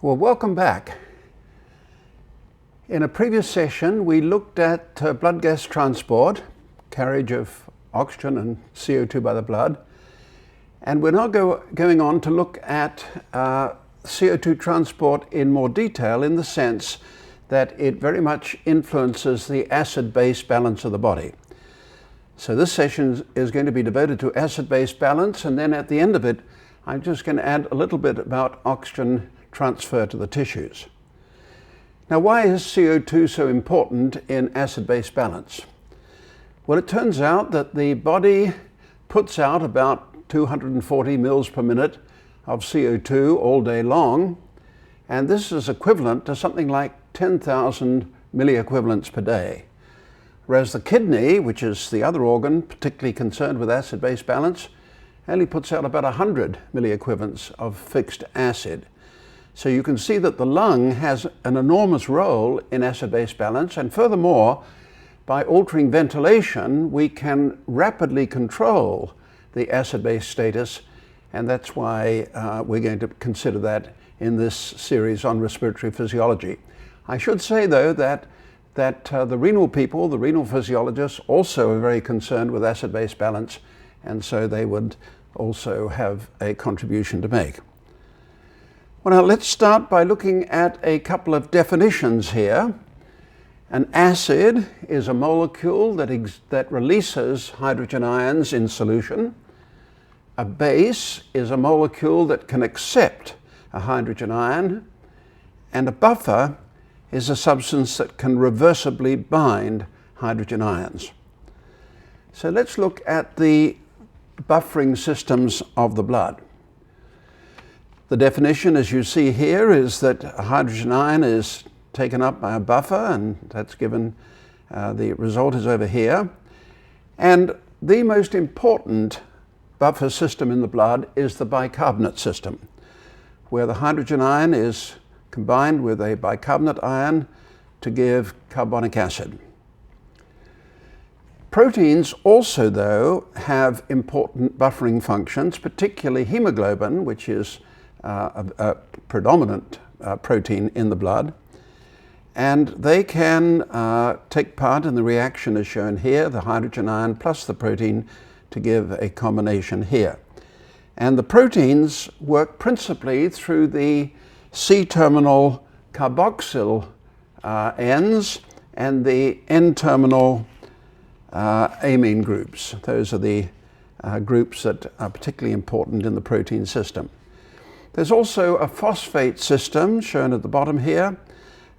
Well, welcome back. In a previous session, we looked at blood gas transport, carriage of oxygen and CO2 by the blood, and we're now going on to look at CO2 transport in more detail, in the sense that it very much influences the acid-base balance of the body. So this session is going to be devoted to acid-base balance, and then at the end of it, I'm just going to add a little bit about oxygen transfer to the tissues. Now, why is CO2 so important in acid-base balance? Well, it turns out that the body puts out about 240 mils per minute of CO2 all day long, and this is equivalent to something like 10,000 milliequivalents per day. Whereas the kidney, which is the other organ particularly concerned with acid-base balance, only puts out about 100 milliequivalents of fixed acid. So you can see that the lung has an enormous role in acid-base balance, and furthermore, by altering ventilation, we can rapidly control the acid-base status, and that's why we're going to consider that in this series on respiratory physiology. I should say, though, that the renal people, the renal physiologists, also are very concerned with acid-base balance, and so they would also have a contribution to make. Well, now let's start by looking at a couple of definitions here. An acid is a molecule that releases hydrogen ions in solution. A base is a molecule that can accept a hydrogen ion. And a buffer is a substance that can reversibly bind hydrogen ions. So let's look at the buffering systems of the blood. The definition, as you see here, is that a hydrogen ion is taken up by a buffer, and that's given, the result is over here. And the most important buffer system in the blood is the bicarbonate system, where the hydrogen ion is combined with a bicarbonate ion to give carbonic acid. Proteins also, though, have important buffering functions, particularly hemoglobin, which is a predominant protein in the blood, and they can take part in the reaction as shown here, the hydrogen ion plus the protein, to give a combination here. And the proteins work principally through the C-terminal carboxyl ends and the N-terminal amine groups. Those are the groups that are particularly important in the protein system. There's also a phosphate system shown at the bottom here,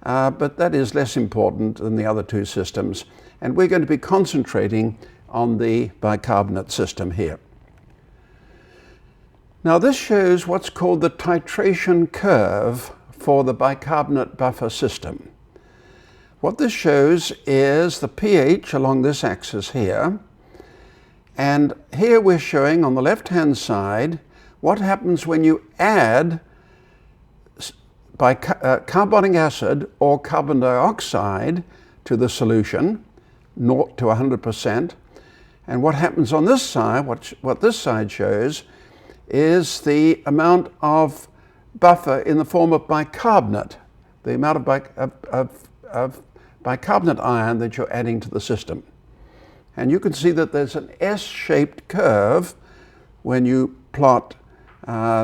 but that is less important than the other two systems. And we're going to be concentrating on the bicarbonate system here. Now, this shows what's called the titration curve for the bicarbonate buffer system. What this shows is the pH along this axis here. And here we're showing on the left-hand side what happens when you add carbonic acid or carbon dioxide to the solution, 0 to 100%. And what happens on this side, what this side shows, is the amount of buffer in the form of bicarbonate, the amount of bicarbonate ion that you're adding to the system. And you can see that there's an S-shaped curve when you plot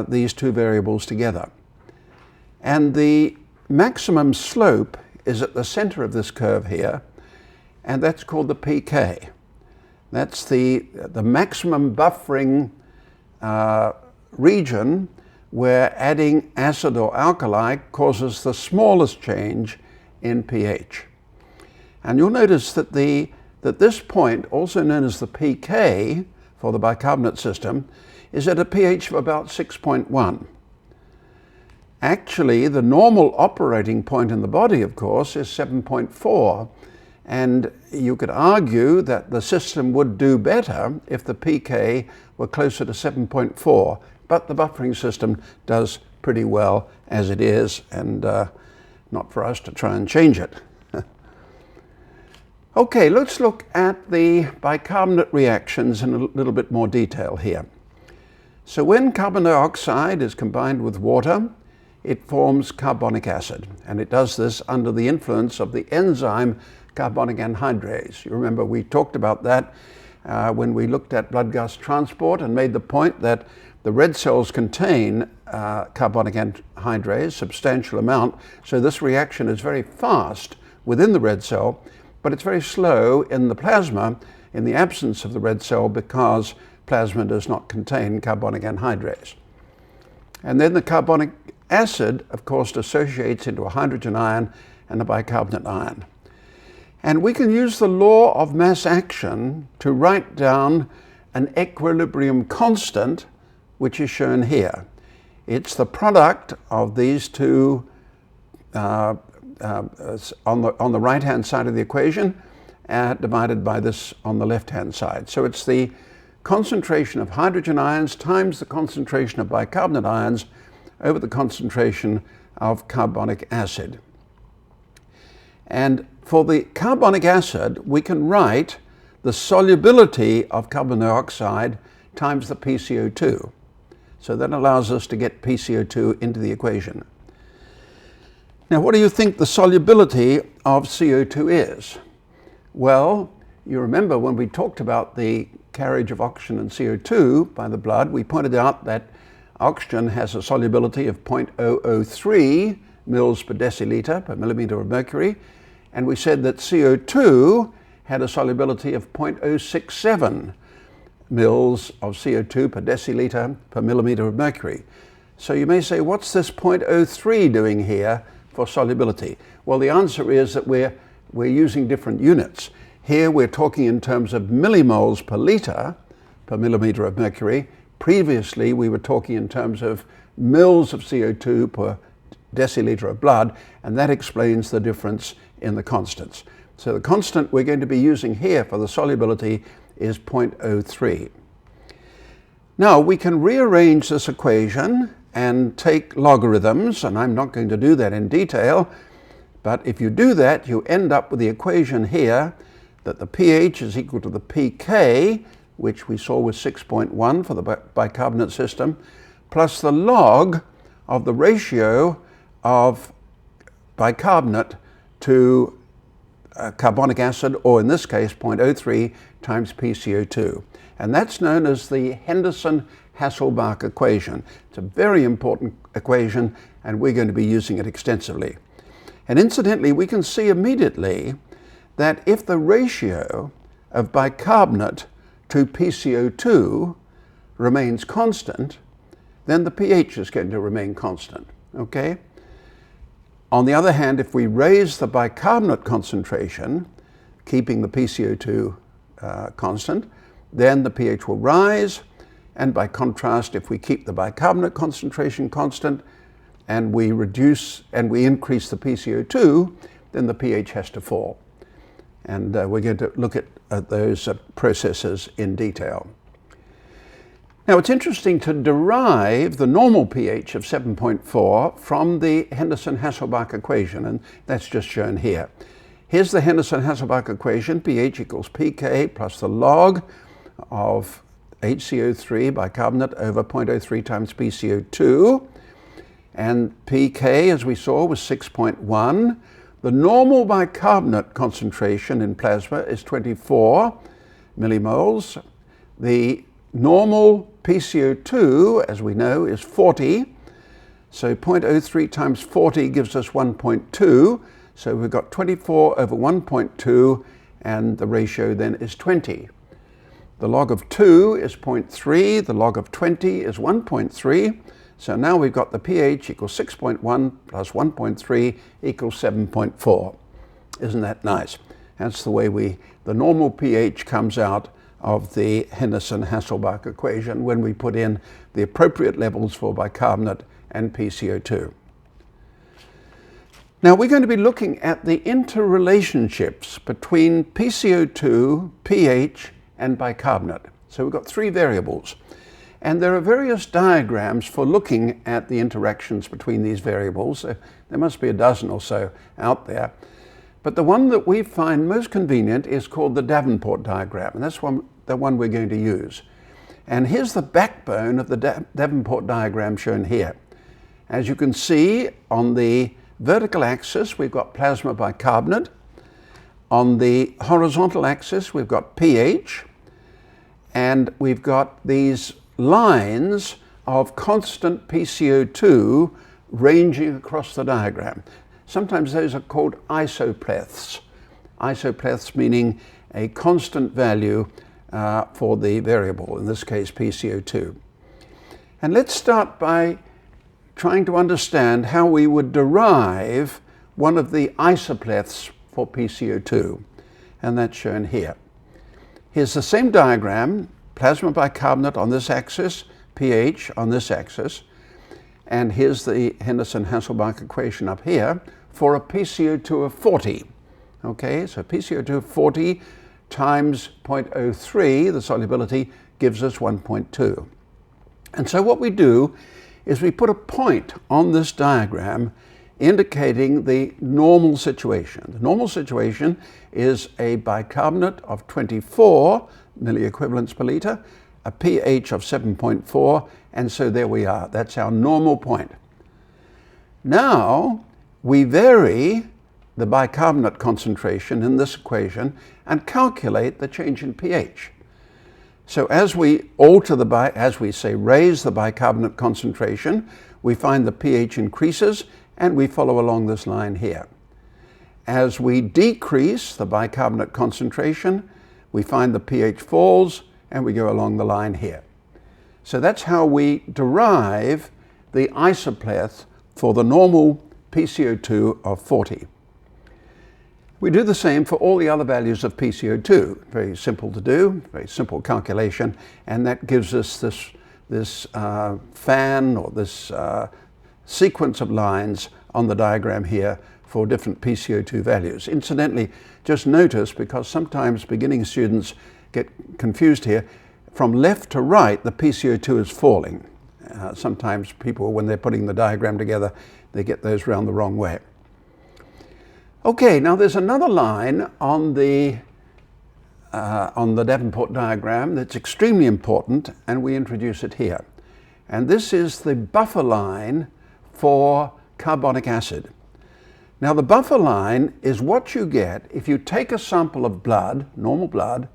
these two variables together. And the maximum slope is at the center of this curve here, and that's called the pK. That's the maximum buffering region where adding acid or alkali causes the smallest change in pH. And you'll notice that this point, also known as the pK for the bicarbonate system, is at a pH of about 6.1. Actually, the normal operating point in the body, of course, is 7.4. And you could argue that the system would do better if the pK were closer to 7.4, but the buffering system does pretty well as it is, and not for us to try and change it. Okay, let's look at the bicarbonate reactions in a little bit more detail here. So when carbon dioxide is combined with water, it forms carbonic acid. And it does this under the influence of the enzyme carbonic anhydrase. You remember we talked about that when we looked at blood gas transport and made the point that the red cells contain carbonic anhydrase, substantial amount, so this reaction is very fast within the red cell, but it's very slow in the plasma in the absence of the red cell because plasma does not contain carbonic anhydrase. And then the carbonic acid, of course, dissociates into a hydrogen ion and a bicarbonate ion. And we can use the law of mass action to write down an equilibrium constant, which is shown here. It's the product of these two on the right-hand side of the equation divided by this on the left-hand side. So it's the concentration of hydrogen ions times the concentration of bicarbonate ions over the concentration of carbonic acid. And for the carbonic acid, we can write the solubility of carbon dioxide times the PCO2. So that allows us to get PCO2 into the equation. Now, what do you think the solubility of CO2 is? Well, you remember when we talked about the carriage of oxygen and CO2 by the blood, we pointed out that oxygen has a solubility of 0.003 mils per deciliter per millimeter of mercury, and we said that CO2 had a solubility of 0.067 mils of CO2 per deciliter per millimeter of mercury. So you may say, what's this 0.03 doing here for solubility? Well, the answer is that we're using different units. Here we're talking in terms of millimoles per liter per millimeter of mercury. Previously we were talking in terms of mils of CO2 per deciliter of blood, and that explains the difference in the constants. So the constant we're going to be using here for the solubility is 0.03. Now we can rearrange this equation and take logarithms, and I'm not going to do that in detail, but if you do that, you end up with the equation here that the pH is equal to the pK, which we saw was 6.1 for the bicarbonate system, plus the log of the ratio of bicarbonate to carbonic acid, or in this case 0.03 times PCO2. And that's known as the Henderson-Hasselbalch equation. It's a very important equation, and we're going to be using it extensively. And incidentally, we can see immediately that if the ratio of bicarbonate to PCO2 remains constant, then the pH is going to remain constant, okay? On the other hand, if we raise the bicarbonate concentration, keeping the PCO2 constant, then the pH will rise, and by contrast, if we keep the bicarbonate concentration constant and we increase the PCO2, then the pH has to fall. And we're going to look at those processes in detail. Now, it's interesting to derive the normal pH of 7.4 from the Henderson-Hasselbalch equation, and that's just shown here. Here's the Henderson-Hasselbalch equation, pH equals pK plus the log of HCO3 bicarbonate over 0.03 times PCO2. And pK, as we saw, was 6.1. The normal bicarbonate concentration in plasma is 24 millimoles. The normal PCO2, as we know, is 40. So 0.03 times 40 gives us 1.2. So we've got 24 over 1.2, and the ratio then is 20. The log of 2 is 0.3. The log of 20 is 1.3. So now we've got the pH equals 6.1 plus 1.3 equals 7.4. Isn't that nice? That's the way the normal pH comes out of the Henderson-Hasselbalch equation when we put in the appropriate levels for bicarbonate and PCO2. Now we're going to be looking at the interrelationships between PCO2, pH, and bicarbonate. So we've got three variables. And there are various diagrams for looking at the interactions between these variables. There must be a dozen or so out there. But the one that we find most convenient is called the Davenport diagram, and that's the one we're going to use. And here's the backbone of the Davenport diagram shown here. As you can see, on the vertical axis, we've got plasma bicarbonate. On the horizontal axis, we've got pH, and we've got these lines of constant PCO2 ranging across the diagram. Sometimes those are called isopleths. Isopleths meaning a constant value for the variable, in this case PCO2. And let's start by trying to understand how we would derive one of the isopleths for PCO2, and that's shown here. Here's the same diagram, plasma bicarbonate on this axis, pH on this axis, and here's the Henderson-Hasselbalch equation up here for a PCO2 of 40. Okay, so PCO2 of 40 times 0.03, the solubility gives us 1.2. And so what we do is we put a point on this diagram indicating the normal situation. The normal situation is a bicarbonate of 24 milliequivalents per liter, a pH of 7.4, and so there we are. That's our normal point. Now we vary the bicarbonate concentration in this equation and calculate the change in pH. So as we alter as we say raise the bicarbonate concentration, we find the pH increases and we follow along this line here. As we decrease the bicarbonate concentration, we find the pH falls and we go along the line here. So that's how we derive the isopleth for the normal PCO2 of 40. We do the same for all the other values of PCO2. Very simple to do, very simple calculation, and that gives us this fan or this sequence of lines on the diagram here for different PCO2 values. Incidentally, just notice, because sometimes beginning students get confused here, from left to right the PCO2 is falling. Sometimes people, when they're putting the diagram together, they get those round the wrong way. Okay, now there's another line on the Davenport diagram that's extremely important, and we introduce it here. And this is the buffer line for carbonic acid. Now the buffer line is what you get if you take a sample of blood, normal blood,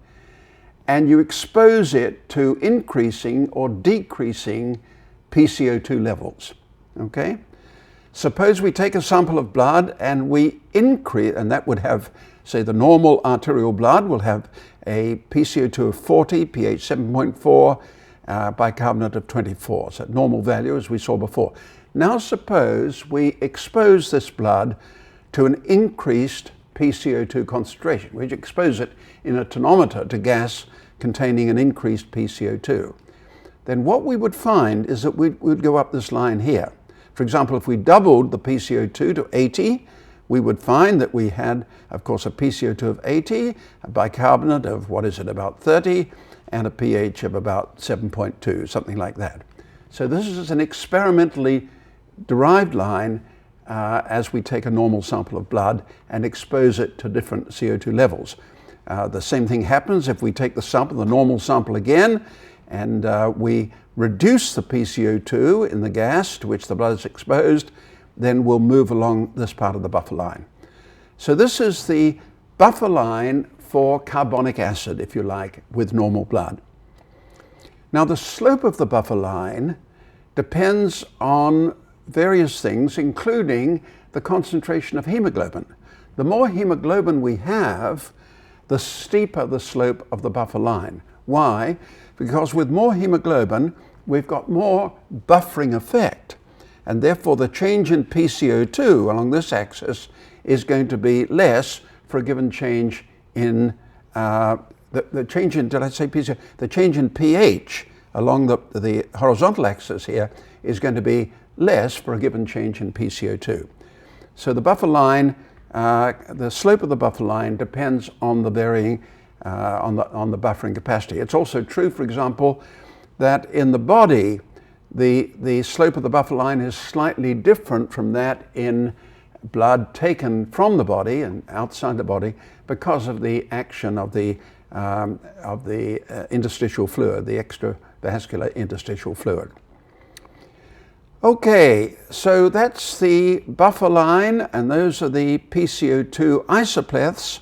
and you expose it to increasing or decreasing PCO2 levels, okay? Suppose we take a sample of blood and we increase, and that would have, say, the normal arterial blood will have a PCO2 of 40, pH 7.4, bicarbonate of 24, so normal value as we saw before. Now suppose we expose this blood to an increased PCO2 concentration. We expose it in a tonometer to gas containing an increased PCO2. Then what we would find is that we would go up this line here. For example, if we doubled the PCO2 to 80, we would find that we had, of course, a PCO2 of 80, a bicarbonate of, about 30, and a pH of about 7.2, something like that. So this is an experimentally derived line as we take a normal sample of blood and expose it to different CO2 levels. The same thing happens if we take the normal sample again, and we reduce the PCO2 in the gas to which the blood is exposed, then we'll move along this part of the buffer line. So this is the buffer line for carbonic acid, if you like, with normal blood. Now the slope of the buffer line depends on various things, including the concentration of hemoglobin. The more hemoglobin we have, the steeper the slope of the buffer line. Why? Because with more hemoglobin, we've got more buffering effect, and therefore the change in PCO2 along this axis is going to be less for a given change in the change in, did I say PCO? The change in pH along the horizontal axis here is going to be less for a given change in PCO2. So the buffer line, the slope of the buffer line depends on the varying, on the buffering capacity. It's also true, for example, that in the body, the slope of the buffer line is slightly different from that in blood taken from the body and outside the body because of the action of the interstitial fluid, the extravascular interstitial fluid. Okay, so that's the buffer line, and those are the PCO2 isopleths.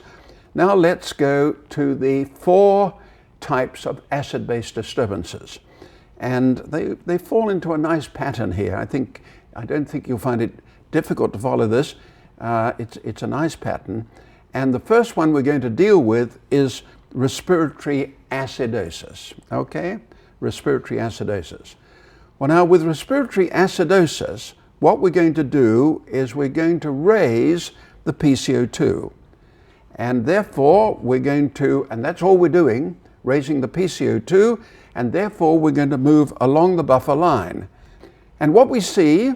Now let's go to the 4 types of acid-base disturbances. And they fall into a nice pattern here. I don't think you'll find it difficult to follow this. It's a nice pattern. And the first one we're going to deal with is respiratory acidosis. Okay? Respiratory acidosis. Well, now with respiratory acidosis, what we're going to do is we're going to raise the PCO2. And therefore, we're going to, and that's all we're doing, raising the PCO2, and therefore we're going to move along the buffer line. And what we see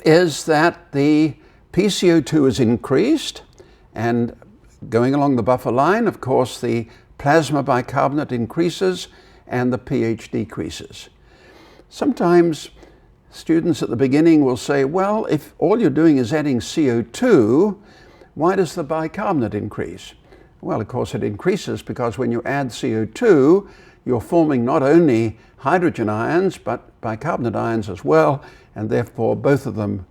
is that the PCO2 is increased, and going along the buffer line, of course, the plasma bicarbonate increases and the pH decreases. Sometimes students at the beginning will say, well, if all you're doing is adding CO2, why does the bicarbonate increase? Well, of course, it increases because when you add CO2, you're forming not only hydrogen ions, but bicarbonate ions as well, and therefore both of them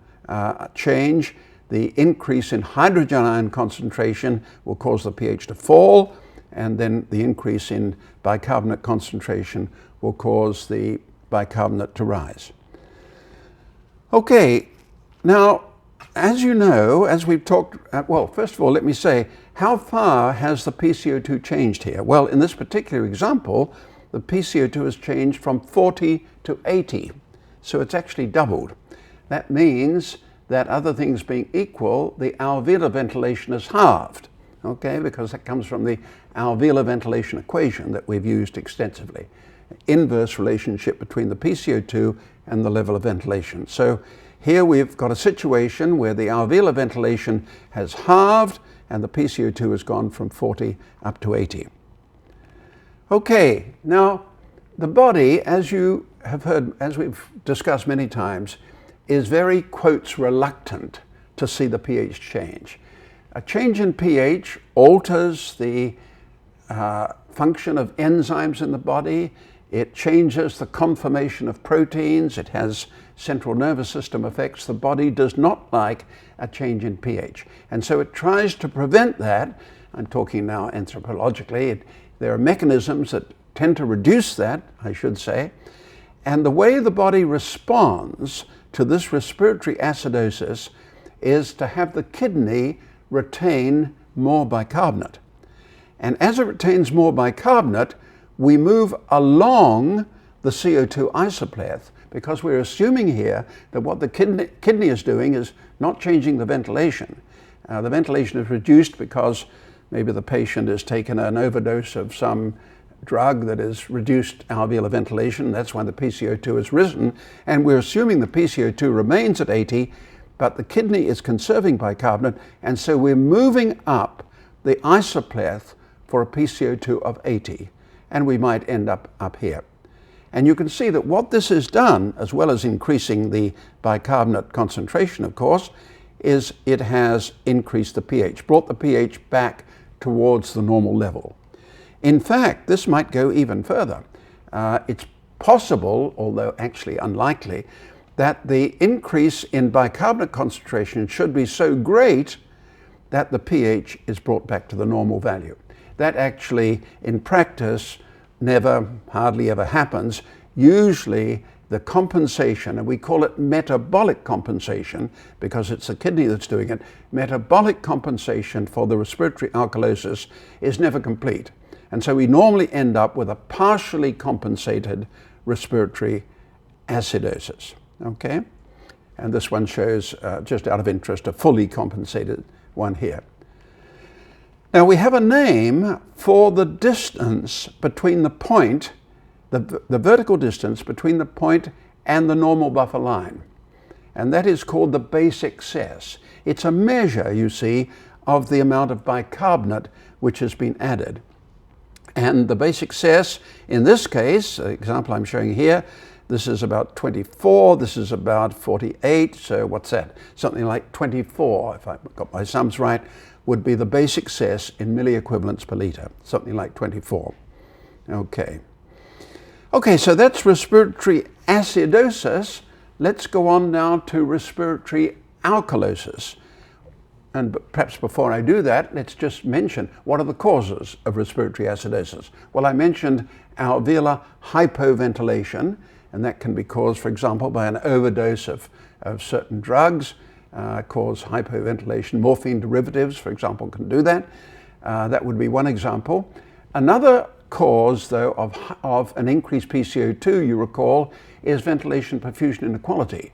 change. The increase in hydrogen ion concentration will cause the pH to fall, and then the increase in bicarbonate concentration will cause the bicarbonate to rise. Okay, now, as you know, as we've talked, well, first of all, let me say, how far has the PCO2 changed here? Well, in this particular example, the PCO2 has changed from 40 to 80, so it's actually doubled. That means that other things being equal, the alveolar ventilation is halved, okay, because that comes from the alveolar ventilation equation that we've used extensively. Inverse relationship between the PCO2 and the level of ventilation. So here we've got a situation where the alveolar ventilation has halved and the PCO2 has gone from 40 up to 80. Okay, now the body, as you have heard, as we've discussed many times, is very, quotes, reluctant to see the pH change. A change in pH alters the function of enzymes in the body. It changes the conformation of proteins. It has central nervous system effects. The body does not like a change in pH. And so it tries to prevent that. I'm talking now anthropologically. There are mechanisms that tend to reduce that, I should say. And the way the body responds to this respiratory acidosis is to have the kidney retain more bicarbonate. And as it retains more bicarbonate, we move along the CO2 isopleth because we're assuming here that what the kidney is doing is not changing the ventilation. The ventilation is reduced because maybe the patient has taken an overdose of some drug that has reduced alveolar ventilation. That's why the PCO2 has risen. And we're assuming the PCO2 remains at 80, but the kidney is conserving bicarbonate. And so we're moving up the isopleth for a PCO2 of 80. And we might end up here. And you can see that what this has done, as well as increasing the bicarbonate concentration, of course, is it has increased the pH, brought the pH back towards the normal level. In fact, this might go even further. It's possible, although actually unlikely, that the increase in bicarbonate concentration should be so great that the pH is brought back to the normal value. That actually, in practice, hardly ever happens. Usually the compensation, and we call it metabolic compensation because it's the kidney that's doing it, metabolic compensation for the respiratory alkalosis is never complete. And so we normally end up with a partially compensated respiratory acidosis, okay? And this one shows, just out of interest, a fully compensated one here. Now we have a name for the distance between the point, the vertical distance between the point and the normal buffer line. And that is called the base excess. It's a measure, you see, of the amount of bicarbonate which has been added. And the base excess, in this case, the example I'm showing here, this is about 24, this is about 48, so what's that? Something like 24, if I've got my sums right, would be the base excess in milliequivalents per liter, something like 24. Okay. Okay, so that's respiratory acidosis. let's go on now to respiratory alkalosis. And perhaps before I do that, let's just mention what are the causes of respiratory acidosis. Well, I mentioned alveolar hypoventilation, and that can be caused, for example, by an overdose of certain drugs, cause hypoventilation. Morphine derivatives, for example, can do that. That would be one example. Another cause, though, of an increased PCO2, you recall, is ventilation perfusion inequality.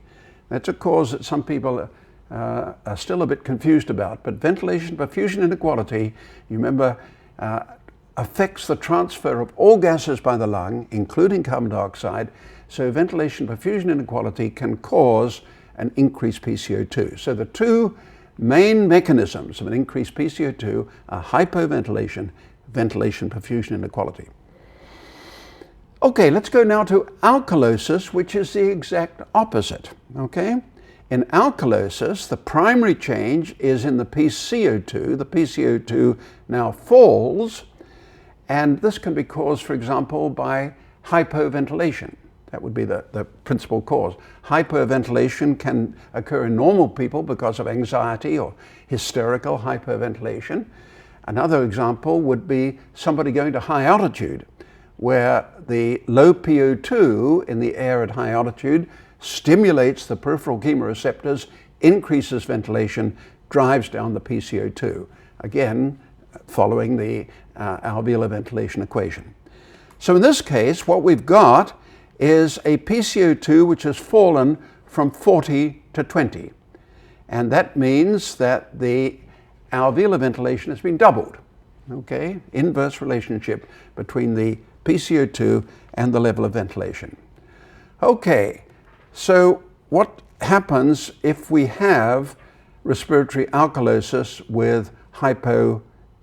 That's a cause that some people are still a bit confused about, but ventilation perfusion inequality, you remember, affects the transfer of all gases by the lung, including carbon dioxide, so ventilation perfusion inequality can cause an increased PCO2. So the two main mechanisms of an increased PCO2 are hypoventilation, ventilation perfusion inequality. Okay, let's go now to alkalosis, which is the exact opposite, okay? In alkalosis, the primary change is in the PCO2. The PCO2 now falls, and this can be caused, for example, by hypoventilation. That would be the principal cause. Hyperventilation can occur in normal people because of anxiety or hysterical hyperventilation. Another example would be somebody going to high altitude, where the low PO2 in the air at high altitude stimulates the peripheral chemoreceptors, increases ventilation, drives down the PCO2. Again, following the alveolar ventilation equation. So in this case, what we've got is a PCO2 which has fallen from 40 to 20. And that means that the alveolar ventilation has been doubled. Okay, inverse relationship between the PCO2 and the level of ventilation. Okay, so what happens if we have respiratory alkalosis with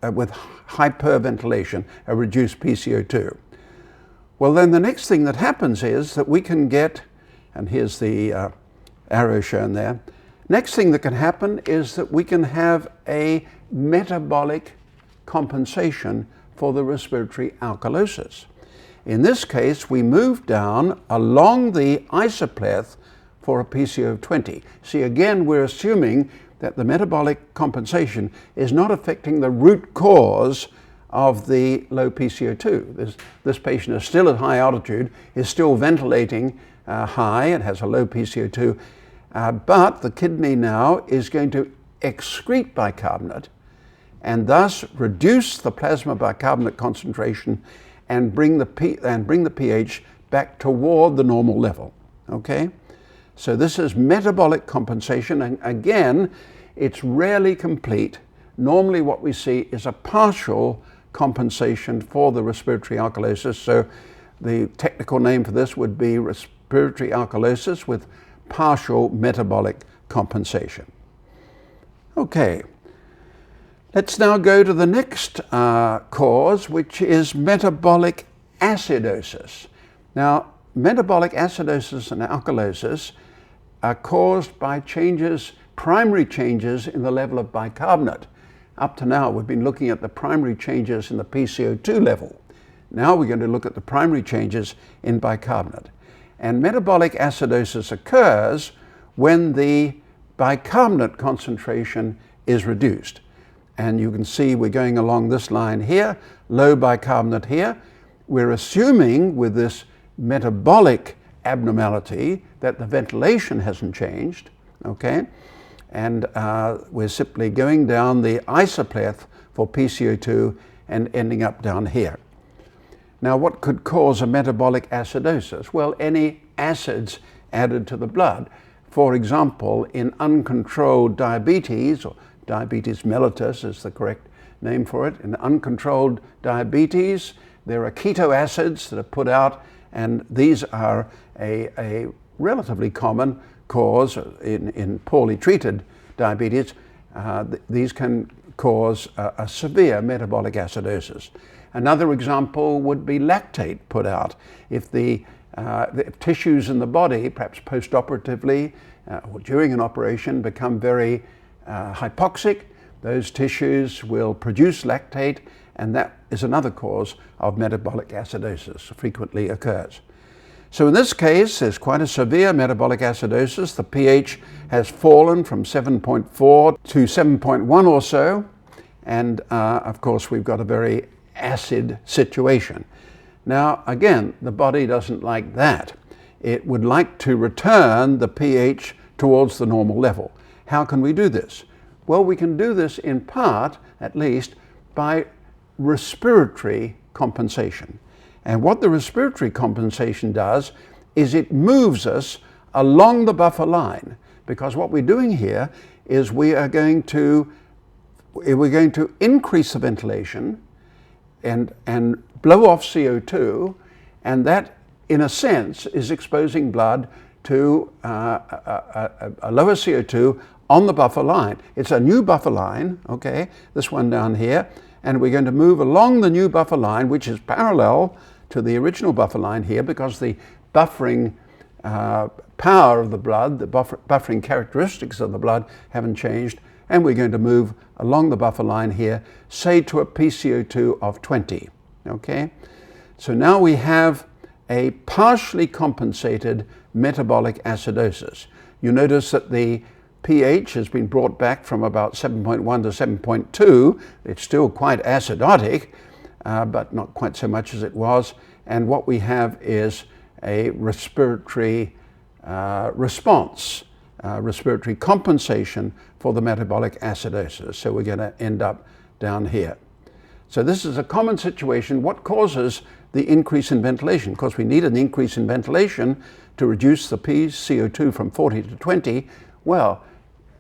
hyperventilation, a reduced PCO2? Well, then the next thing that happens is that we can get, and here's the arrow shown there, next thing that can happen is that we can have a metabolic compensation for the respiratory alkalosis. In this case, we move down along the isopleth for a PCO of 20. See, again, we're assuming that the metabolic compensation is not affecting the root cause of the low PCO2. This patient is still at high altitude, is still ventilating high, it has a low PCO2, but the kidney now is going to excrete bicarbonate and thus reduce the plasma bicarbonate concentration and bring the pH back toward the normal level. Okay? So this is metabolic compensation, and again, it's rarely complete. Normally what we see is a partial compensation for the respiratory alkalosis. So the technical name for this would be respiratory alkalosis with partial metabolic compensation. Okay, let's now go to the next cause, which is metabolic acidosis. Now, metabolic acidosis and alkalosis are caused by changes, primary changes in the level of bicarbonate. Up to now, we've been looking at the primary changes in the PCO2 level. Now we're going to look at the primary changes in bicarbonate. And metabolic acidosis occurs when the bicarbonate concentration is reduced. And you can see we're going along this line here, low bicarbonate here. We're assuming with this metabolic abnormality that the ventilation hasn't changed, okay? And we're simply going down the isopleth for PCO2 and ending up down here. Now, what could cause a metabolic acidosis? Well, any acids added to the blood. For example, in uncontrolled diabetes, or diabetes mellitus is the correct name for it, in uncontrolled diabetes, there are keto acids that are put out, and these are a relatively common cause in poorly treated diabetes. These can cause a severe metabolic acidosis. Another example would be lactate put out. If the tissues in the body, perhaps post-operatively or during an operation, become very hypoxic, those tissues will produce lactate, and that is another cause of metabolic acidosis, frequently occurs. So in this case, there's quite a severe metabolic acidosis. The pH has fallen from 7.4 to 7.1 or so. And of course, we've got a very acid situation. Now, again, the body doesn't like that. It would like to return the pH towards the normal level. How can we do this? Well, we can do this in part, at least, by respiratory compensation. And what the respiratory compensation does is it moves us along the buffer line, because what we're doing here is we're going to increase the ventilation and blow off CO2, and that, in a sense, is exposing blood to a lower CO2 on the buffer line. It's a new buffer line, okay, this one down here, and we're going to move along the new buffer line, which is parallel to the original buffer line here, because the buffering power of the blood, the buffering characteristics of the blood haven't changed, and we're going to move along the buffer line here, say to a PCO2 of 20, okay? So now we have a partially compensated metabolic acidosis. You notice that the pH has been brought back from about 7.1 to 7.2. It's still quite acidotic, but not quite so much as it was. And what we have is a respiratory response, respiratory compensation for the metabolic acidosis. So we're going to end up down here. So this is a common situation. What causes the increase in ventilation? Of course, we need an increase in ventilation to reduce the PCO2 from 40 to 20. Well,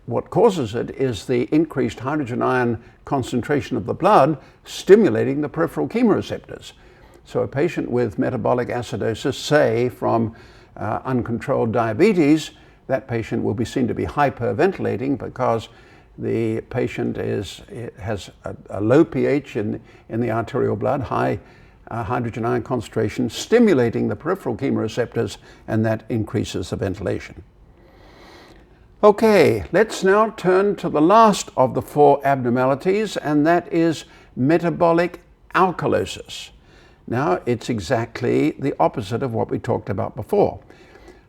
what causes it is the increased hydrogen ion concentration of the blood stimulating the peripheral chemoreceptors. So a patient with metabolic acidosis, say from uncontrolled diabetes, that patient will be seen to be hyperventilating because the patient has a low pH in the arterial blood, high hydrogen ion concentration, stimulating the peripheral chemoreceptors, and that increases the ventilation. Okay, let's now turn to the last of the four abnormalities, and that is metabolic alkalosis. Now, it's exactly the opposite of what we talked about before.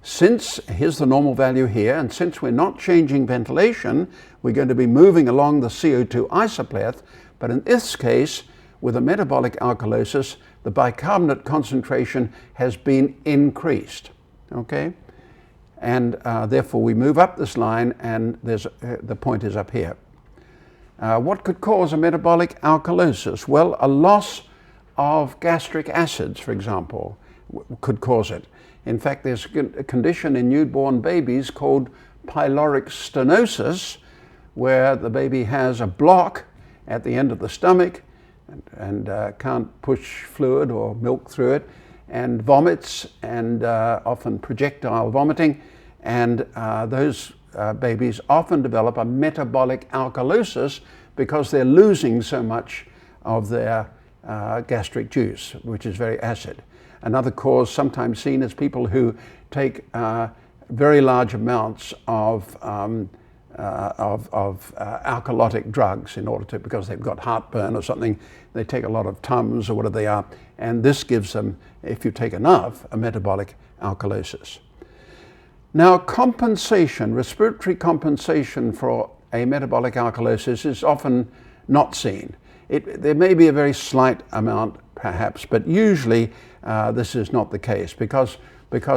Since, here's the normal value here, and since we're not changing ventilation, we're going to be moving along the CO2 isopleth, but in this case, with a metabolic alkalosis, the bicarbonate concentration has been increased, okay? And therefore we move up this line, and the point is up here. What could cause a metabolic alkalosis? Well, a loss of gastric acids, for example, could cause it. In fact, there's a condition in newborn babies called pyloric stenosis, where the baby has a block at the end of the stomach and can't push fluid or milk through it, and vomits, and often projectile vomiting, and those babies often develop a metabolic alkalosis because they're losing so much of their gastric juice, which is very acid. Another cause sometimes seen is people who take very large amounts of alkalotic drugs in order to, because they've got heartburn or something, they take a lot of Tums or whatever they are, and this gives them, if you take enough, a metabolic alkalosis. Now, compensation, respiratory compensation for a metabolic alkalosis is often not seen. There may be a very slight amount perhaps, but usually this is not the case because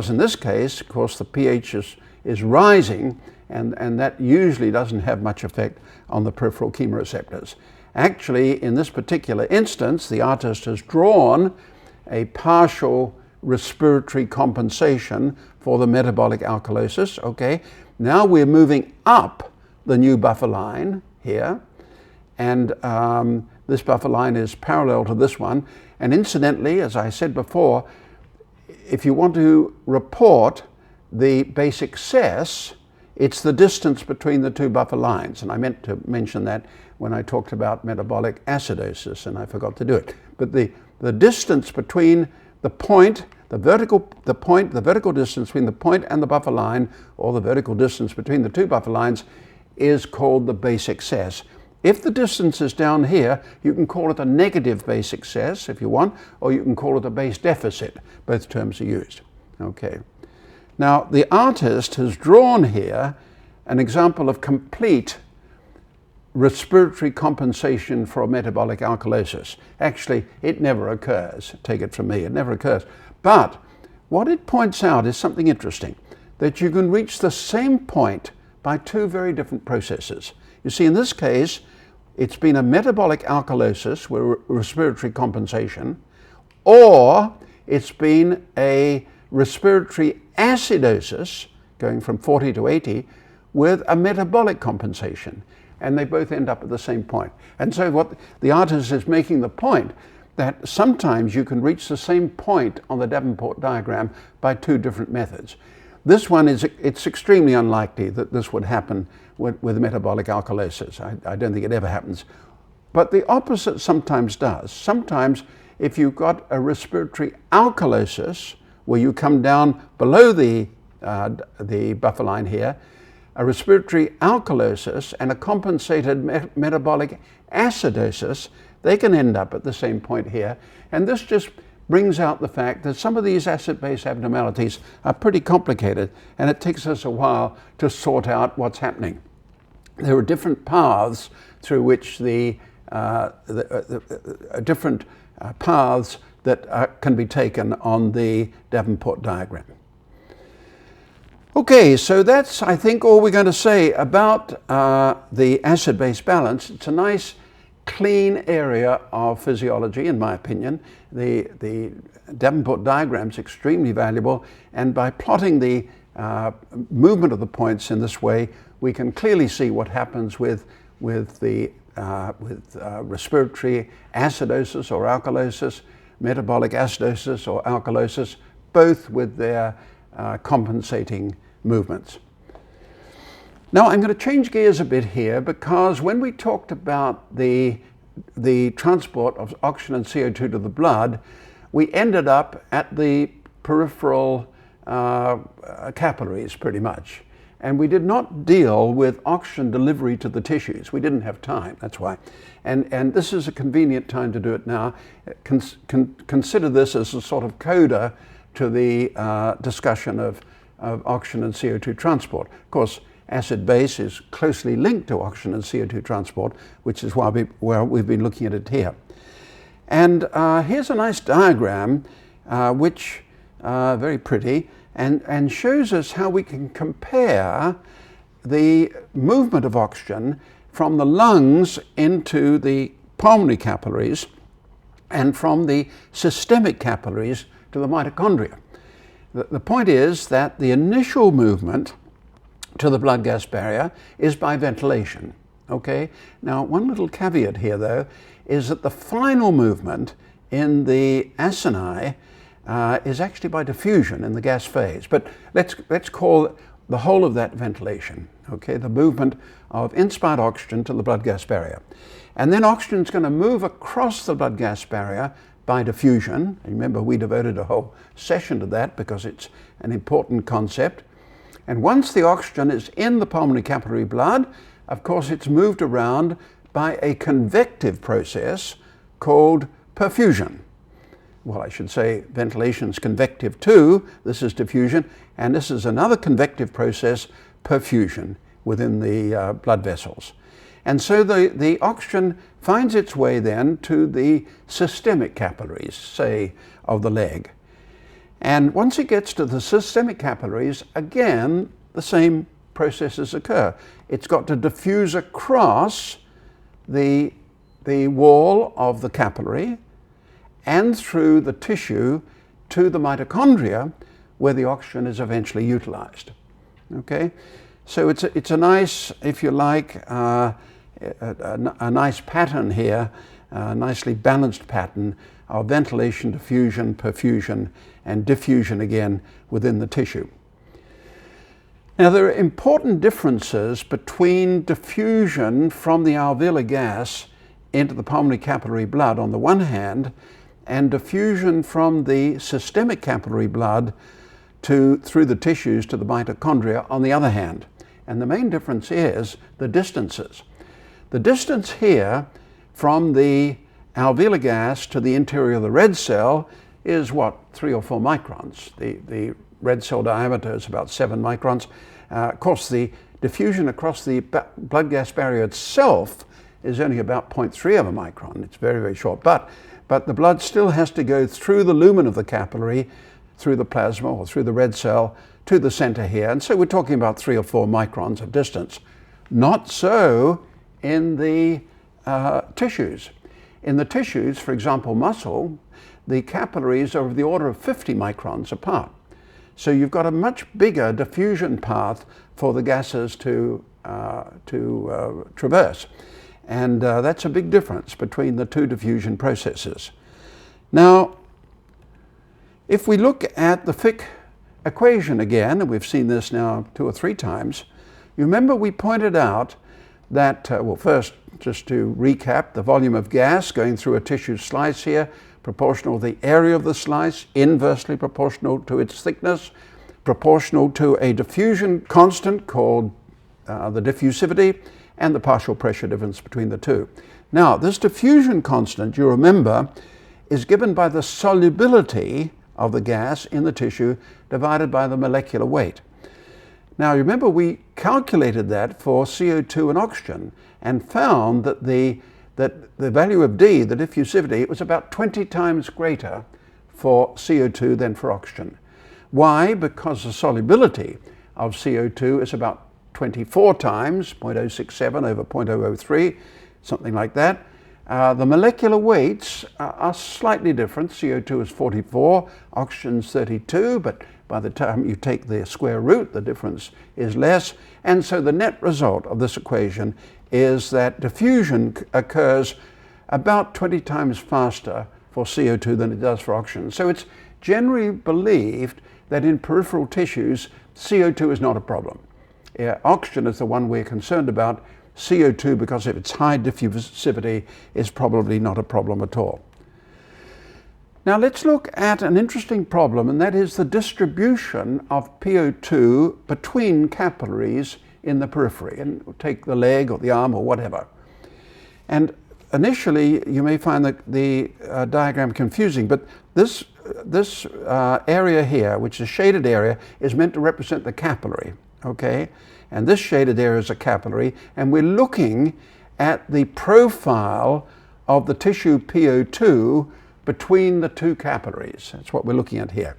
in this case, of course, the pH is rising, and that usually doesn't have much effect on the peripheral chemoreceptors. Actually, in this particular instance, the artist has drawn a partial respiratory compensation for the metabolic alkalosis, okay? Now we're moving up the new buffer line here, and this buffer line is parallel to this one. And incidentally, as I said before, if you want to report the basic cess, it's the distance between the two buffer lines. And I meant to mention that when I talked about metabolic acidosis, and I forgot to do it. But the distance between the point, the vertical distance between the point and the buffer line, or the vertical distance between the two buffer lines, is called the basic cess. If the distance is down here, you can call it a negative basic cess if you want, or you can call it a base deficit. Both terms are used. Okay. Now, the artist has drawn here an example of complete respiratory compensation for metabolic alkalosis. Actually, it never occurs. Take it from me, it never occurs. But what it points out is something interesting, that you can reach the same point by two very different processes. You see, in this case, it's been a metabolic alkalosis with respiratory compensation, or it's been a respiratory acidosis, going from 40 to 80, with a metabolic compensation. And they both end up at the same point. And so what the artist is making the point that sometimes you can reach the same point on the Davenport diagram by two different methods. This one it's extremely unlikely that this would happen with metabolic alkalosis. I don't think it ever happens. But the opposite sometimes does. Sometimes if you've got a respiratory alkalosis, where you come down below the buffer line here, a respiratory alkalosis and a compensated metabolic acidosis, they can end up at the same point here. And this just brings out the fact that some of these acid-base abnormalities are pretty complicated, and it takes us a while to sort out what's happening. There are different paths through which different paths that can be taken on the Davenport diagram. Okay, so that's, I think, all we're going to say about the acid-base balance. It's a nice, clean area of physiology, in my opinion. The Davenport diagram is extremely valuable, and by plotting the movement of the points in this way, we can clearly see what happens with respiratory acidosis or alkalosis, metabolic acidosis or alkalosis, both with their compensating movements. Now I'm going to change gears a bit here, because when we talked about the transport of oxygen and CO2 to the blood, we ended up at the peripheral capillaries pretty much. And we did not deal with oxygen delivery to the tissues. We didn't have time, that's why. And this is a convenient time to do it now. Consider this as a sort of coda to the discussion of oxygen and CO2 transport. Of course, acid-base is closely linked to oxygen and CO2 transport, which is why we've been looking at it here. And here's a nice diagram, which very pretty, and shows us how we can compare the movement of oxygen from the lungs into the pulmonary capillaries and from the systemic capillaries to the mitochondria. The point is that the initial movement to the blood-gas barrier is by ventilation. Okay? Now, one little caveat here, though, is that the final movement in the acini is actually by diffusion in the gas phase. But let's call the whole of that ventilation. Okay? The movement of inspired oxygen to the blood-gas barrier. And then oxygen is going to move across the blood-gas barrier by diffusion. Remember, we devoted a whole session to that because it's an important concept. And once the oxygen is in the pulmonary capillary blood, of course, it's moved around by a convective process called perfusion. Well, I should say ventilation is convective too. This is diffusion, and this is another convective process, perfusion, within the blood vessels. And so the oxygen finds its way then to the systemic capillaries, say, of the leg. And once it gets to the systemic capillaries, again, the same processes occur. It's got to diffuse across the wall of the capillary and through the tissue to the mitochondria, where the oxygen is eventually utilized. Okay? So it's a nice, if you like, a nice pattern here, a nicely balanced pattern of ventilation, diffusion, perfusion, and diffusion again within the tissue. Now, there are important differences between diffusion from the alveolar gas into the pulmonary capillary blood on the one hand, and diffusion from the systemic capillary blood through the tissues to the mitochondria on the other hand. And the main difference is the distances. The distance here from the alveolar gas to the interior of the red cell is what, 3 or 4 microns. The red cell diameter is about 7 microns. Of course, the diffusion across the blood gas barrier itself is only about 0.3 of a micron. It's very, very short. But the blood still has to go through the lumen of the capillary, through the plasma or through the red cell to the center here. And so we're talking about 3 or 4 microns of distance. Not so in the tissues. In the tissues, for example, muscle, the capillaries are of the order of 50 microns apart. So you've got a much bigger diffusion path for the gases to traverse. And that's a big difference between the two diffusion processes. Now, if we look at the Fick equation again, and we've seen this now 2 or 3 times, you remember we pointed out that, well, first, just to recap, the volume of gas going through a tissue slice here, proportional to the area of the slice, inversely proportional to its thickness, proportional to a diffusion constant called the diffusivity, and the partial pressure difference between the two. Now, this diffusion constant, you remember, is given by the solubility of the gas in the tissue divided by the molecular weight. Now, remember we calculated that for CO2 and oxygen and found that the value of D, the diffusivity, was about 20 times greater for CO2 than for oxygen. Why? Because the solubility of CO2 is about 24 times, 0.067 over 0.003, something like that. The molecular weights are slightly different. CO2 is 44, oxygen's 32, but by the time you take the square root, the difference is less. And so the net result of this equation is that diffusion occurs about 20 times faster for CO2 than it does for oxygen. So it's generally believed that in peripheral tissues, CO2 is not a problem. Oxygen is the one we're concerned about. CO2, because of its high diffusivity, is probably not a problem at all. Now let's look at an interesting problem, and that is the distribution of PO2 between capillaries in the periphery. And we'll take the leg or the arm or whatever. And initially you may find the diagram confusing, but this area here, which is a shaded area, is meant to represent the capillary, okay? And this shaded area is a capillary, and we're looking at the profile of the tissue PO2 between the two capillaries. That's what we're looking at here.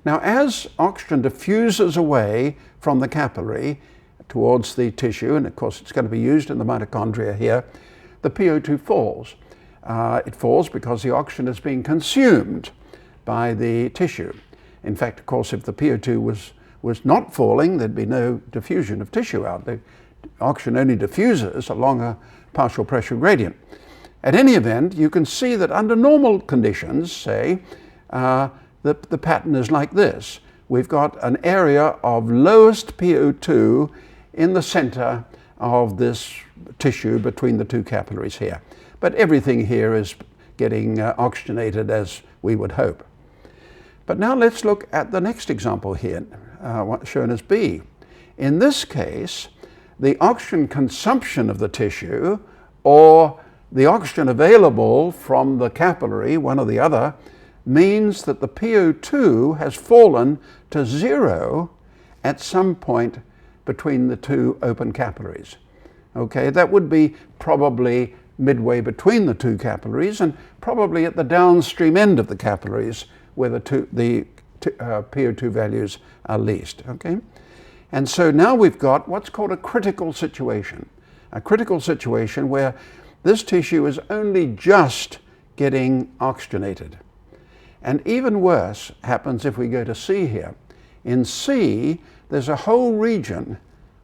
Now, as oxygen diffuses away from the capillary towards the tissue, and of course it's going to be used in the mitochondria here, the PO2 falls. It falls because the oxygen is being consumed by the tissue. In fact, of course, if the PO2 was not falling, there'd be no diffusion of tissue out. The oxygen only diffuses along a partial pressure gradient. At any event, you can see that under normal conditions, say, the pattern is like this. We've got an area of lowest PO2 in the center of this tissue between the two capillaries here. But everything here is getting oxygenated as we would hope. But now let's look at the next example here, shown as B. In this case, the oxygen consumption of the tissue, or the oxygen available from the capillary, one or the other, means that the PO2 has fallen to 0 at some point between the two open capillaries. Okay, that would be probably midway between the two capillaries and probably at the downstream end of the capillaries where the PO2 values are least. Okay, and so now we've got what's called a critical situation. A critical situation where this tissue is only just getting oxygenated. And even worse happens if we go to C here. In C, there's a whole region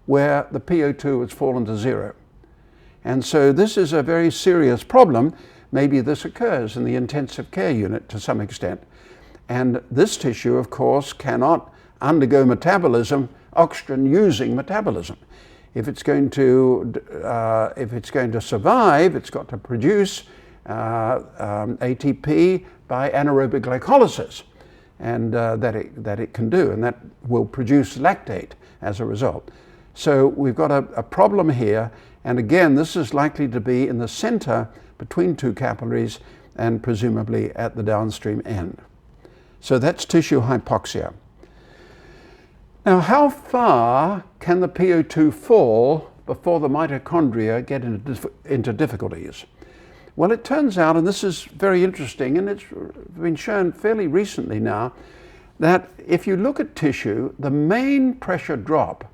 where the PO2 has fallen to 0. And so this is a very serious problem. Maybe this occurs in the intensive care unit to some extent. And this tissue, of course, cannot undergo metabolism, oxygen-using metabolism. If it's going to survive, it's got to produce ATP by anaerobic glycolysis, and that it can do, and that will produce lactate as a result. So we've got a problem here, and again, this is likely to be in the center between two capillaries and presumably at the downstream end. So that's tissue hypoxia. Now, how far can the PO2 fall before the mitochondria get into difficulties? Well, it turns out, and this is very interesting, and it's been shown fairly recently now, that if you look at tissue, the main pressure drop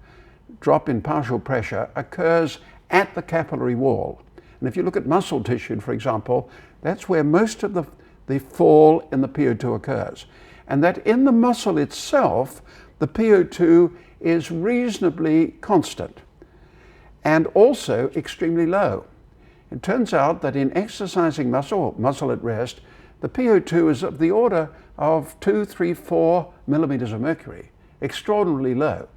in partial pressure, occurs at the capillary wall. And if you look at muscle tissue, for example, that's where most of the fall in the PO2 occurs. And that in the muscle itself, the PO2 is reasonably constant and also extremely low. It turns out that in exercising muscle at rest, the PO2 is of the order of 2, 3, 4 millimeters of mercury, extraordinarily low.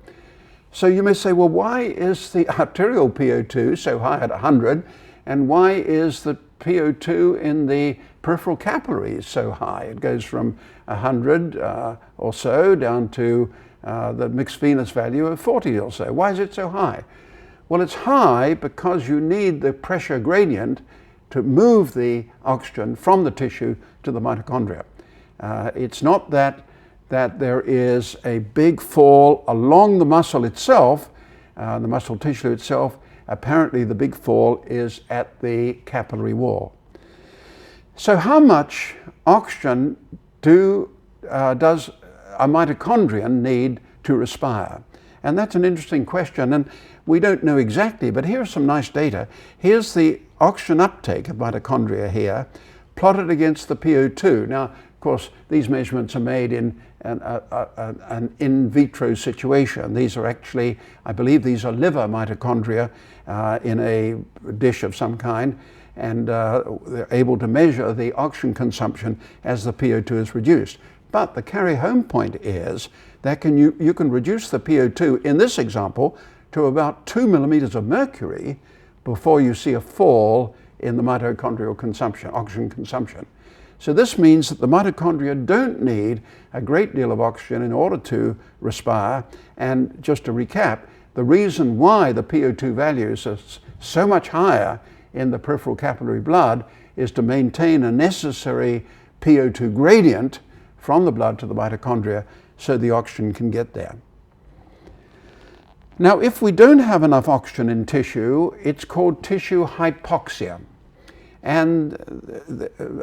So you may say, well, why is the arterial PO2 so high at 100, and why is the PO2 in the peripheral capillaries so high? It goes from 100 or so down to the mixed venous value of 40 or so. Why is it so high? Well, it's high because you need the pressure gradient to move the oxygen from the tissue to the mitochondria. It's not that there is a big fall along the muscle itself, the muscle tissue itself. Apparently the big fall is at the capillary wall. So how much oxygen does a mitochondrion need to respire? And that's an interesting question, and we don't know exactly, but here's some nice data. Here's the oxygen uptake of mitochondria here, plotted against the PO2. Now, of course, these measurements are made in an in vitro situation. These are actually, I believe these are liver mitochondria in a dish of some kind, and they're able to measure the oxygen consumption as the PO2 is reduced. But the carry home point is that you can reduce the PO2 in this example to about 2 millimeters of mercury before you see a fall in the mitochondrial consumption, oxygen consumption. So this means that the mitochondria don't need a great deal of oxygen in order to respire. And just to recap, the reason why the PO2 values are so much higher in the peripheral capillary blood is to maintain a necessary PO2 gradient from the blood to the mitochondria so the oxygen can get there. Now, if we don't have enough oxygen in tissue, it's called tissue hypoxia. And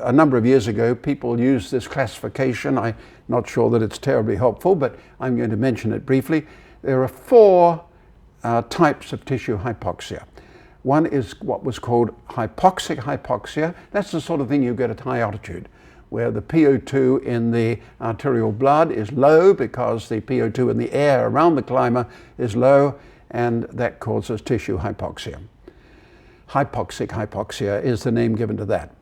a number of years ago, people used this classification. I'm not sure that it's terribly helpful, but I'm going to mention it briefly. There are 4 types of tissue hypoxia. One is what was called hypoxic hypoxia. That's the sort of thing you get at high altitude, where the PO2 in the arterial blood is low because the PO2 in the air around the climber is low, and that causes tissue hypoxia. Hypoxic hypoxia is the name given to that.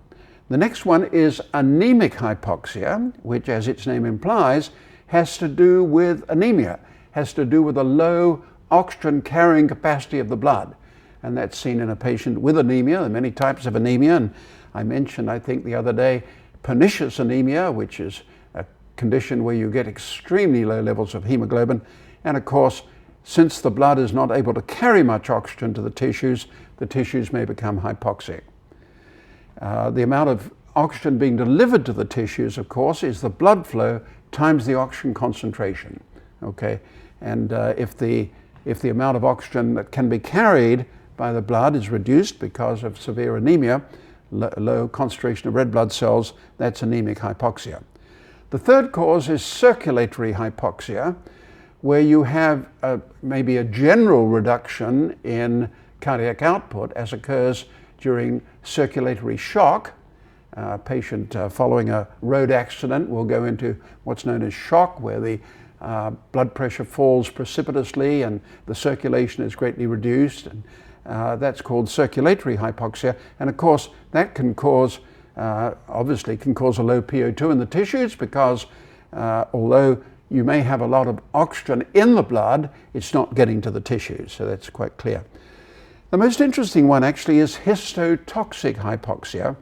The next one is anemic hypoxia, which, as its name implies, has to do with anemia, has to do with a low oxygen carrying capacity of the blood. And that's seen in a patient with anemia. There are many types of anemia, and I mentioned, I think the other day, pernicious anemia, which is a condition where you get extremely low levels of hemoglobin. And of course, since the blood is not able to carry much oxygen to the tissues may become hypoxic. The amount of oxygen being delivered to the tissues, of course, is the blood flow times the oxygen concentration. Okay, and if the amount of oxygen that can be carried by the blood is reduced because of severe anemia, low concentration of red blood cells, that's anemic hypoxia. The third cause is circulatory hypoxia, where you have maybe a general reduction in cardiac output as occurs during circulatory shock. A patient following a road accident will go into what's known as shock, where the blood pressure falls precipitously and the circulation is greatly reduced. And that's called circulatory hypoxia. And of course, that can cause, obviously can cause a low PO2 in the tissues because although you may have a lot of oxygen in the blood, it's not getting to the tissues. So that's quite clear. The most interesting one actually is histotoxic hypoxia.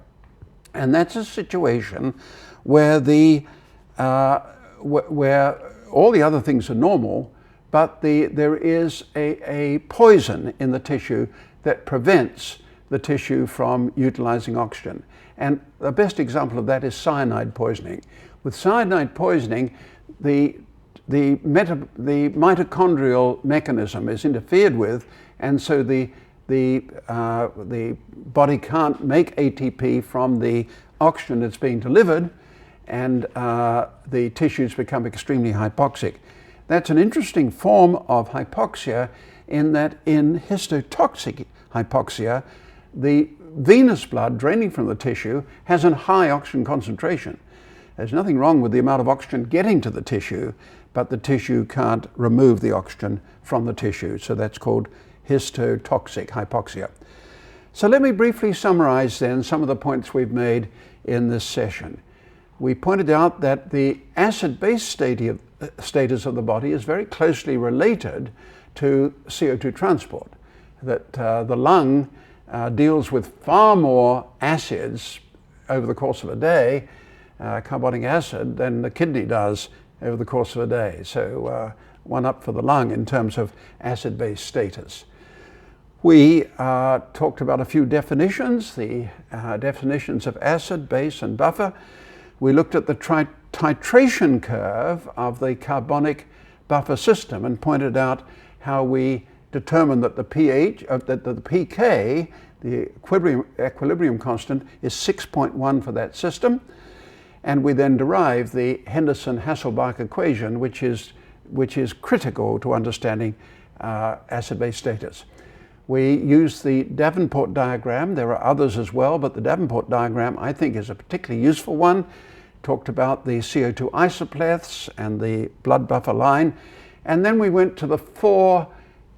And that's a situation where where all the other things are normal, but there is a poison in the tissue that prevents the tissue from utilizing oxygen. And the best example of that is cyanide poisoning. With cyanide poisoning, the the mitochondrial mechanism is interfered with, and so the body can't make ATP from the oxygen that's being delivered, and the tissues become extremely hypoxic. That's an interesting form of hypoxia in that in histotoxic hypoxia, the venous blood draining from the tissue has a high oxygen concentration. There's nothing wrong with the amount of oxygen getting to the tissue, but the tissue can't remove the oxygen from the tissue. So that's called histotoxic hypoxia. So let me briefly summarize then some of the points we've made in this session. We pointed out that the acid-base status of the body is very closely related to CO2 transport, that the lung deals with far more acids over the course of a day, carbonic acid, than the kidney does over the course of a day. So one up for the lung in terms of acid-base status. We talked about a few definitions, the definitions of acid, base, and buffer. We looked at the titration curve of the carbonic buffer system and pointed out how we determined that the pH, that the pK, the equilibrium constant, is 6.1 for that system. And we then derived the Henderson-Hasselbalch equation, which is critical to understanding acid-base status. We used the Davenport diagram. There are others as well, but the Davenport diagram I think is a particularly useful one. Talked about the CO2 isopleths and the blood buffer line. And then we went to the four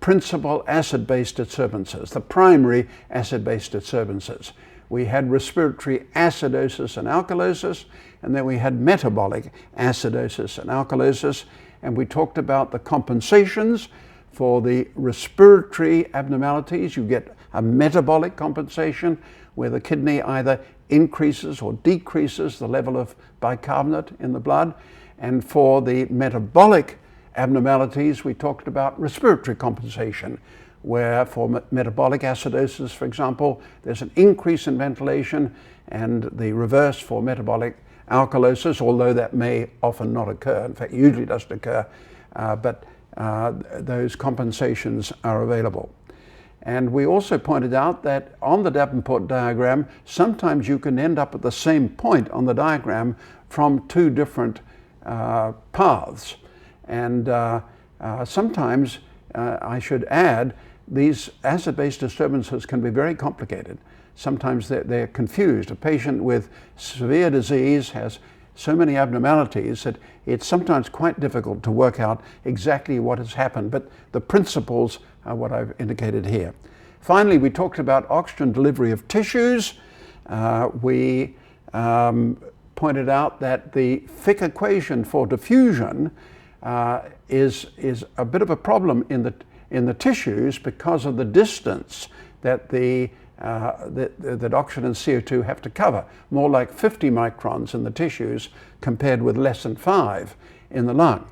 principal acid-base disturbances, the primary acid-base disturbances. We had respiratory acidosis and alkalosis, and then we had metabolic acidosis and alkalosis, and we talked about the compensations. For the respiratory abnormalities, you get a metabolic compensation where the kidney either increases or decreases the level of bicarbonate in the blood. And for the metabolic abnormalities, we talked about respiratory compensation, where for metabolic acidosis, for example, there's an increase in ventilation, and the reverse for metabolic alkalosis, although that may often not occur. In fact, usually doesn't occur, but those compensations are available. And we also pointed out that on the Davenport diagram, sometimes you can end up at the same point on the diagram from two different paths. And sometimes, I should add, these acid-base disturbances can be very complicated. Sometimes they're confused. A patient with severe disease has so many abnormalities that it's sometimes quite difficult to work out exactly what has happened, but the principles are what I've indicated here. Finally, we talked about oxygen delivery of tissues. We pointed out that the Fick equation for diffusion is a bit of a problem in the tissues because of the distance that that oxygen and CO2 have to cover, more like 50 microns in the tissues compared with less than 5 in the lung.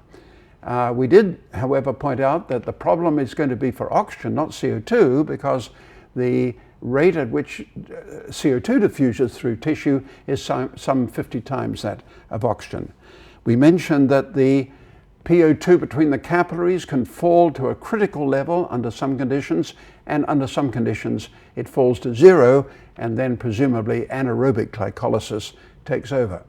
We did, however, point out that the problem is going to be for oxygen, not CO2, because the rate at which CO2 diffuses through tissue is some 50 times that of oxygen. We mentioned that the PO2 between the capillaries can fall to a critical level under some conditions, and under some conditions it falls to 0, and then presumably anaerobic glycolysis takes over.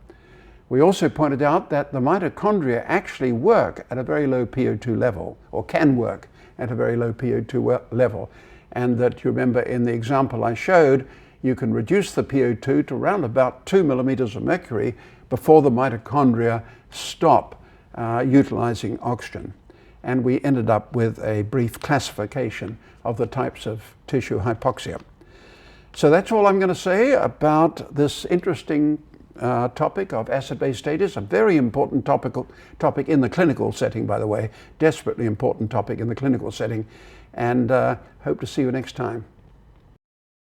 We also pointed out that the mitochondria actually work at a very low PO2 level, or can work at a very low PO2 level, and that you remember in the example I showed, you can reduce the PO2 to around about 2 millimeters of mercury before the mitochondria stop utilizing oxygen. And we ended up with a brief classification of the types of tissue hypoxia. So that's all I'm going to say about this interesting topic of acid-base status, a very important topic in the clinical setting, by the way, desperately important topic in the clinical setting, and hope to see you next time.